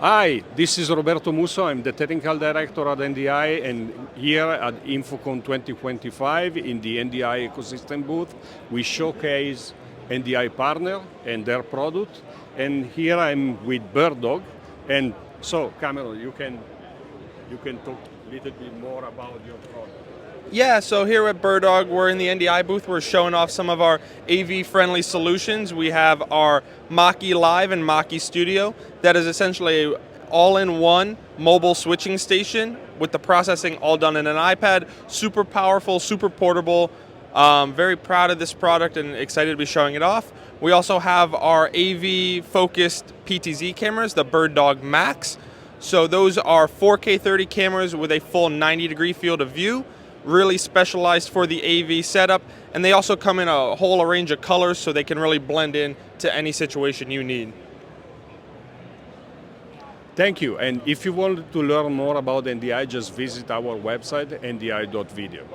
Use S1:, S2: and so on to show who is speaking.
S1: Hi, this is Roberto Musso. I'm the technical director at NDI, and here at InfoComm 2025 in the NDI ecosystem booth, we showcase NDI partner and their product. And here I'm with BirdDog. And so, Cameron, you can talk a little bit more about your product.
S2: Yeah, so here at BirdDog, we're in the NDI booth. We're showing off some of our AV-friendly solutions. We have our MAKI Live and MAKI Studio. That is essentially an all-in-one mobile switching station with the processing all done in an iPad. Super powerful, super portable. Very proud of this product and excited to be showing it off. We also have our AV-focused PTZ cameras, the BirdDog Max. So those are 4K 30 cameras with a full 90-degree field of view. Really specialized for the AV setup, and they also come in a whole range of colors so they can really blend in to any situation you need.
S1: Thank you. And if you want to learn more about NDI, just visit our website, ndi.video.